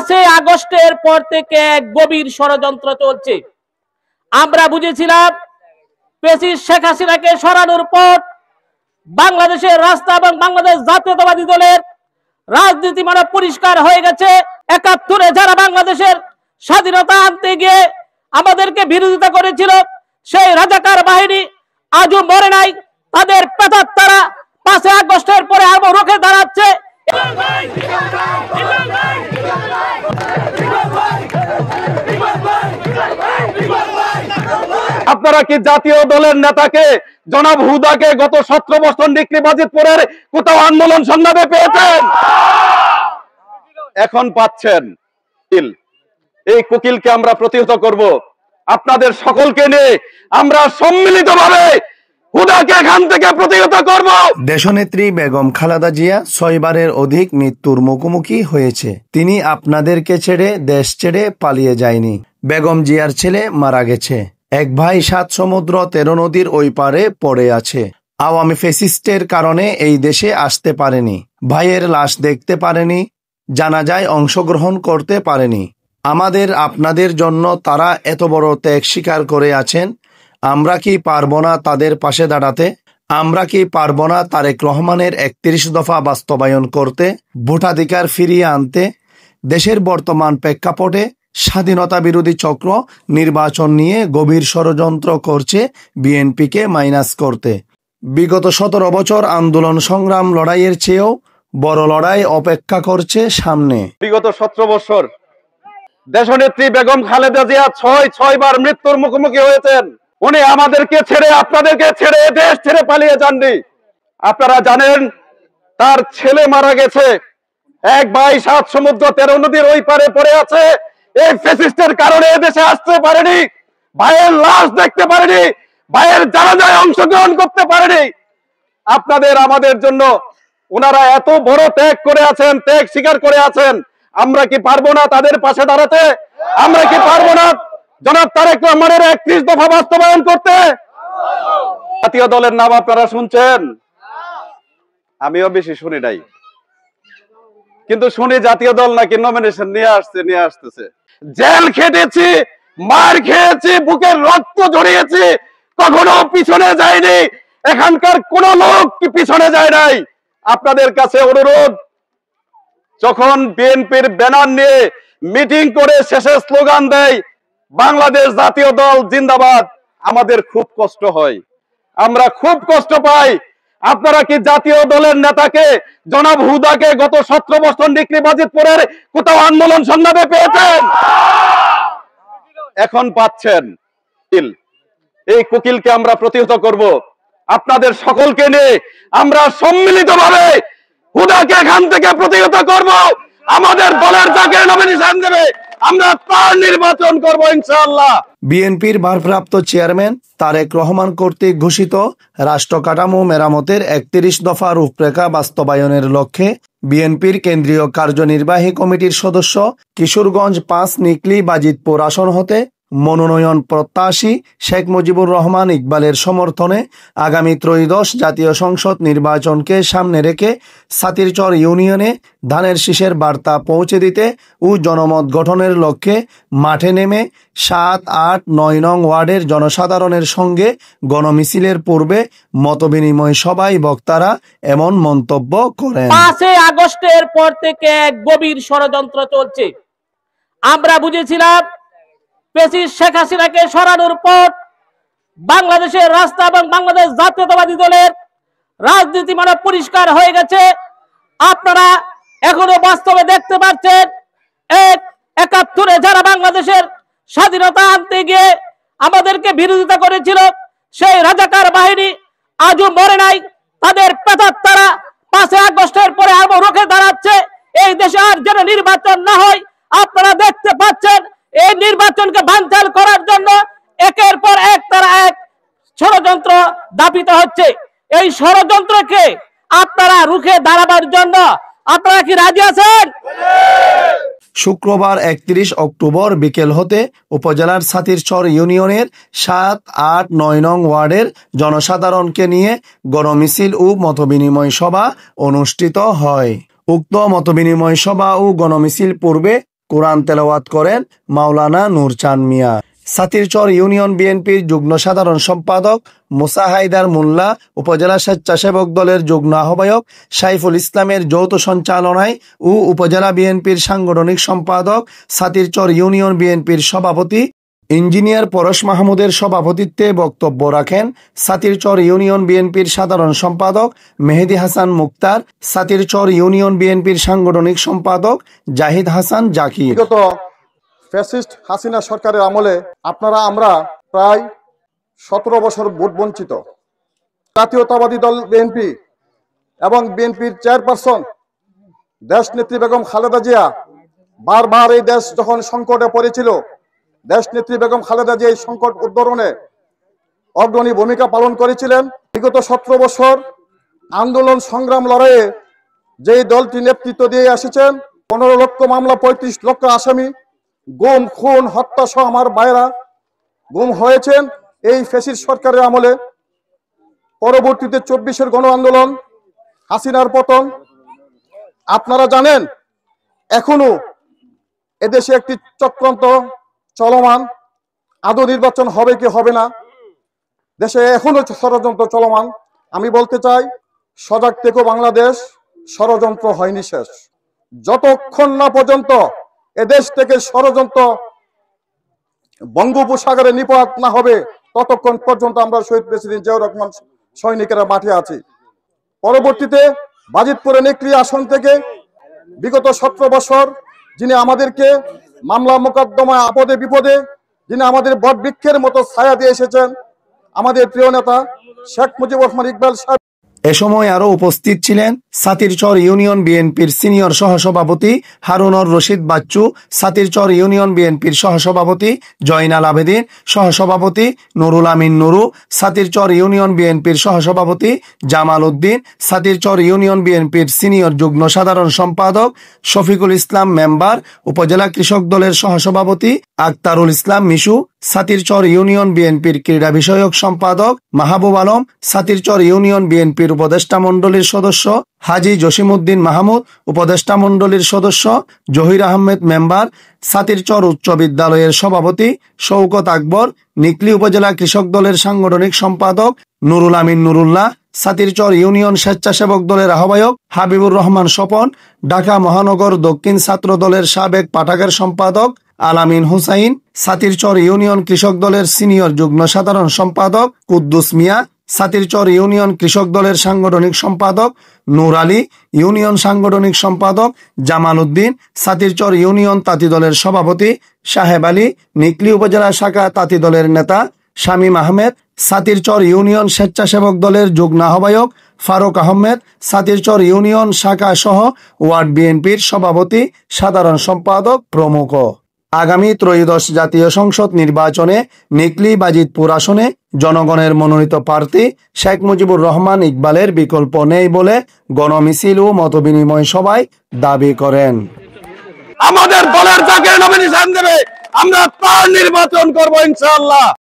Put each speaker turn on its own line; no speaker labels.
5ই আগস্টের পর থেকে এক গভীর ষড়যন্ত্র চলছে। আমরা বুঝেছিলাম প্রেসিডেন্ট শেখ হাসিনাকে সরানোর পর বাংলাদেশের রাস্তা এবং বাংলাদেশ জাতীয়তাবাদী দলের রাজনীতি মানে পরিষ্কার হয়ে গেছে। ৭১-এ যারা বাংলাদেশের স্বাধীনতা আনতে গিয়ে আমাদেরকে বিরোধিতা করেছিল, সেই রাজাকার বাহিনী আজও মরে নাই। তাদের প্রেতাত্মারা 5ই আগস্টের পরে আরো রুখে দাঁড়াচ্ছে।
আপনারা কি জাতীয় দলের নেতাকে জনাব হুদাকে গত 17 বছর নিকলিবাজিতপুরের কোথাও আন্দোলন সংগ্রামে পেয়েছেন? এখন পাচ্ছেন। এই কুকিলকে আমরা প্রতিহত করব। আপনাদের সকলকে নিয়ে আমরা সম্মিলিতভাবে হুদাকে এখান থেকে প্রতিহত করব।
দেশনেত্রী বেগম খালেদা জিয়া 6 বারের অধিক মৃত্যুর মুখোমুখি হয়েছে। তিনি আপনাদেরকে ছেড়ে দেশ ছেড়ে পালিয়ে যায়নি। বেগম জিয়ার ছেলে মারা গেছে। এক ভাই 7 সমুদ্র 13 নদীর ওই পারে পড়ে আছে। আওয়ামী ফ্যাসিস্টের কারণে এই দেশে আসতে পারেনি, ভাইয়ের লাশ দেখতে পারেনি, জানাজায় অংশগ্রহণ করতে পারেনি। আমাদের আপনাদের জন্য তারা এত বড় ত্যাগ স্বীকার করে আছেন। আমরা কি পারবো না তাদের পাশে দাঁড়াতে? আমরা কি পারবো না তারেক রহমানের 31 দফা বাস্তবায়ন করতে, ভোটাধিকার ফিরিয়ে আনতে? দেশের বর্তমান প্রেক্ষাপটে স্বাধীনতা বিরোধী চক্র নির্বাচন নিয়ে গভীর ষড়যন্ত্র করছে বিএনপিকে মাইনাস করতে। বিগত 17 বছর আন্দোলন সংগ্রাম লড়াইয়ের চেয়েও বড় লড়াই অপেক্ষা করছে সামনে।
বিগত 17 বছর দেশনেত্রী বেগম খালেদা জিয়া 6 বার মৃত্যুর মুখোমুখি হয়েছেন। উনি আমাদেরকে ছেড়ে আপনাদেরকে ছেড়ে দেশ ছেড়ে পালিয়ে যাননি। আপনারা জানেন তার ছেলে মারা গেছে। এক ভাই 7 সমুদ্র 13 নদীর ওই পারে পড়ে আছে। এই ফ্যাসিস্টের কারণে দেশে আসতে পারেনি, ভাইয়ের লাশ দেখতে পারেনি, ভাইয়ের জানাজায় অংশগ্রহণ করতে পারেনি। আপনাদের আমাদের জন্য ওনারা এত বড় ত্যাগ করে আছেন, ত্যাগ স্বীকার করে আছেন। আমরা কি পারবো না তাদের পাশে দাঁড়াতে? আমরা কি পারবো না জনাব তারেক রহমানের 31 দফা বাস্তবায়ন করতে? জাতীয় দলের নাম আপনারা শুনছেন? আমিও বেশি শুনি নাই, কিন্তু শুনি জাতীয় দল নাকি নমিনেশন নিয়ে আসতেছে। জেল খেটেছি, মার খেয়েছি, বুকের রক্ত ঝরিয়েছি, কখনো পিছনে যায়নি। এখানকার কোন লোক কি পিছনে যায় নাই? আপনাদের কাছে অনুরোধ, যখন বিএনপির ব্যানার নিয়ে মিটিং করে শেষে স্লোগান দেয় বাংলাদেশ জাতীয় দল জিন্দাবাদ, আমাদের খুব কষ্ট হয়, আমরা খুব কষ্ট পাই। আপনারা কি জাতীয় দলের নেতাকে জনাব হুদাকে গত 17 বছর নিকলিবাজিতপুরের কোথাও আন্দোলন সংগ্রামে পেয়েছেন? এখন পাচ্ছেন। এই কুকিলকে আমরা প্রতিহত করব। আপনাদের সকলকে নিয়ে আমরা সম্মিলিতভাবে হুদাকে এখান থেকে প্রতিহত করব। আমাদের দলের যাকে নমিনেশন দেবে আমরা তার নির্বাচন করব ইনশাআল্লাহ।
বিএনপির ভারপ্রাপ্ত চেয়ারম্যান তারেক রহমান কর্তৃক ঘোষিত রাষ্ট্র কাঠামো মেরামতের 31 দফা রূপরেখা বাস্তবায়নের লক্ষ্যে বিএনপির কেন্দ্রীয় কার্যনির্বাহী কমিটির সদস্য কিশোরগঞ্জ 5 নিকলিবাজিতপুর আসন হতে মনোনয়ন প্রত্যাশী শেখ মুজিবুর রহমান ইকবালের সমর্থনে আগামী ত্রয়োদশ জাতীয় সংসদ নির্বাচনকে সামনে রেখে সাতিরচর ইউনিয়নে ধানের শীষের বার্তা পৌঁছে দিতে ও জনমত গঠনের লক্ষ্যে মাঠে নেমে 7, 8, 9 নং ওয়ার্ডের জনসাধারণের সঙ্গে গণমিছিলের পূর্বে মতবিনিময় সভায় বক্তারা এমন মন্তব্য করেন।
5ই আগস্টের পর থেকে এক গভীর ষড়যন্ত্র চলছে। আমরা বুঝেছিলাম প্রেসিডেন্ট শেখ হাসিনাকে সরানোর পর বাংলাদেশের রাস্তা এবং বাংলাদেশ জাতীয়তাবাদী দলের রাজনীতি মানে পরিষ্কার হয়ে গেছে। আপনারা এখনো বাস্তবে দেখতে পাচ্ছেন ৭১-এ যারা বাংলাদেশের স্বাধীনতা আনতে গিয়ে আমাদেরকে বিরোধিতা করেছিল, সেই রাজাকার বাহিনী আজও মরে নাই। তাদের প্রেতাত্মারা 5ই আগস্টের পরে আরো রুখে দাঁড়াচ্ছে। এই দেশে আর যেন নির্বাচন না হয়। আপনারা দেখতে পাচ্ছেন এই নির্বাচনকে বানচাল করার জন্য একের পর এক তারা এক ষড়যন্ত্র দাপিত হচ্ছে। এই ষড়যন্ত্রকে আপনারা রুখে দাঁড়াবার জন্য আপনারা কি রাজি আছেন?
শুক্রবার 31 অক্টোবর বিকেল হতে উপজেলার সাতিরচর ইউনিয়নের 7, 8, 9 নং ওয়ার্ডের জনসাধারণকে নিয়ে গণমিছিল ও মতবিনিময় সভা অনুষ্ঠিত হয়। উক্ত মতবিনিময় সভা ও গণমিছিল পূর্বে কোরআন তেলাওয়াত করেন মাওলানা নূরচাঁদ মিয়া। সাতিরচর ইউনিয়ন বিএনপির যুগ্ম সাধারণ সম্পাদক মুসা হায়দার মোল্লা, উপজেলা স্বেচ্ছাসেবক দলের যুগ্ম আহ্বায়ক সাইফুল ইসলামের যৌথ সঞ্চালনায় ও উপজেলা বিএনপির সাংগঠনিক সম্পাদক, সাতিরচর ইউনিয়ন বিএনপির সভাপতি ইঞ্জিনিয়ার পরশ মাহমুদের সভাপতিত্বে বক্তব্য রাখেন সাতিরচর ইউনিয়ন বিএনপির সাধারণ সম্পাদক মেহেদি হাসান মুক্তার, সাতিরচর ইউনিয়ন বিএনপির সাংগঠনিক সম্পাদক জাহিদ হাসান জাকির।
বিগত ফ্যাসিস্ট হাসিনা সরকারের আমলে আমরা প্রায় 17 বছর ভোট বঞ্চিত। জাতীয়তাবাদী দল বিএনপি এবং বিএনপির চেয়ারপারসন দেশনেত্রী বেগম খালেদা জিয়া বারবার এই দেশ যখন সংকটে পড়েছিল, দেশনেত্রী বেগম খালেদা জিয়া এই সংকট উদ্ধারণে অগ্রণী ভূমিকা পালন করেছিলেন। বিগত 17 বছর আন্দোলন সংগ্রাম লড়াইয়ে যেই দলটি নেতৃত্ব দিয়ে এসেছেন, 15 লক্ষ মামলা, 35 লক্ষ আসামি, গুম খুন হত্যা সহ আমার ভাইরা গুম হয়েছেন এই ফ্যাসিস্ট সরকারের আমলে। পরবর্তীতে 24-এর গণ আন্দোলন, হাসিনার পতন। আপনারা জানেন এখনো এদেশে একটি চক্রান্ত চলমান, আদৌ নির্বাচন হবে কি হবে না, দেশে এখনো ষড়যন্ত্র চলমান। আমি বলতে চাই, সজাগ থেকো বাংলাদেশ, ষড়যন্ত্র হয়নি শেষ। যতক্ষণ না পর্যন্ত এদেশ থেকে ষড়যন্ত্র বঙ্গোপসাগরে নিপাত না হবে, ততক্ষণ পর্যন্ত আমরা শহীদ প্রেসিডেন্ট জিয়াউর রহমান সৈনিকেরা মাঠে আছি। পরবর্তীতে বাজিতপুরে নেকড়ি আসন থেকে বিগত 17 বছর যিনি আমাদেরকে মামলা মোকদ্দমায় আপদে বিপদে যিনি আমাদের বটবৃক্ষের মতো ছায়া দিয়ে এসেছেন, আমাদের প্রিয় নেতা শেখ মুজিবুর রহমান ইকবাল সাহেব।
এ সময় আরো উপস্থিত ছিলেন সাতিরচর ইউনিয়ন বিএনপির সিনিয়র সহসভাপতি হারুনর রশিদ বাচ্চু, সাতিরচর ইউনিয়ন বিএনপির সহসভাপতি জয়নাল আবেদিন, সহসভাপতি নুরুল আমিন নুরু, সাতিরচর ইউনিয়ন বিএনপির সহসভাপতি জামাল উদ্দিন, সাতিরচর ইউনিয়ন বিএনপির সিনিয়র যুগ্ম সাধারণ সম্পাদক শফিকুল ইসলাম মেম্বার, উপজেলা কৃষক দলের সহসভাপতি আক্তারুল ইসলাম মিশু, সাতিরচর ইউনিয়ন বিএনপির ক্রীড়া বিষয়ক সম্পাদক মাহবুব আলম, সাতিরচর ইউনিয়ন বিএনপির উপদেষ্টা মণ্ডলীর সদস্য হাজী জসিমউদ্দিন মাহমুদ, উপদেষ্টা মণ্ডলীর সদস্য জহির আহমেদ মেম্বার, সাতিরচর উচ্চ বিদ্যালয়ের সভাপতি শওকত আকবর, নিকলি উপজেলা কৃষক দলের সাংগঠনিক সম্পাদক নুরুল আমিন নুরুল্লাহ, সাতিরচর ইউনিয়ন স্বেচ্ছাসেবক দলের আহ্বায়ক হাবিবুর রহমান স্বপন, ঢাকা মহানগর দক্ষিণ ছাত্র দলের সাবেক পাঠাগার সম্পাদক আলামিন হুসাইন, সাতিরচর ইউনিয়ন কৃষক দলের সিনিয়র যুগ্ম সাধারণ সম্পাদক কুদ্দুস মিয়া, সাতিরচর ইউনিয়ন কৃষক দলের সাংগঠনিক সম্পাদক নূর আলী, ইউনিয়ন সাংগঠনিক সম্পাদক জামাল উদ্দিন, সাতিরচর ইউনিয়ন তাঁতি দলের সভাপতি সাহেব আলী, নিকলি উপজেলা শাখা তাঁতি দলের নেতা শামীম আহমেদ, সাতিরচর ইউনিয়ন স্বেচ্ছাসেবক দলের যুগ্ম আহ্বায়ক ফারুক আহমেদ, সাতিরচর ইউনিয়ন শাখা সহ ওয়ার্ড বিএনপির সভাপতি সাধারণ সম্পাদক প্রমুখ। আগামী ত্রয়োদশ জাতীয় সংসদ নির্বাচনে নিকলি বাজিতপুর আসনে জনগণের মনোনীত প্রার্থী শেখ মুজিবুর রহমান ইকবালের বিকল্প নেই বলে গণমিছিল ও মতবিনিময় সভায় দাবি করেন।
আমাদের দলের যাকে নমিনেশন দেবে আমরা তার নির্বাচন করবো ইনশাআল্লাহ।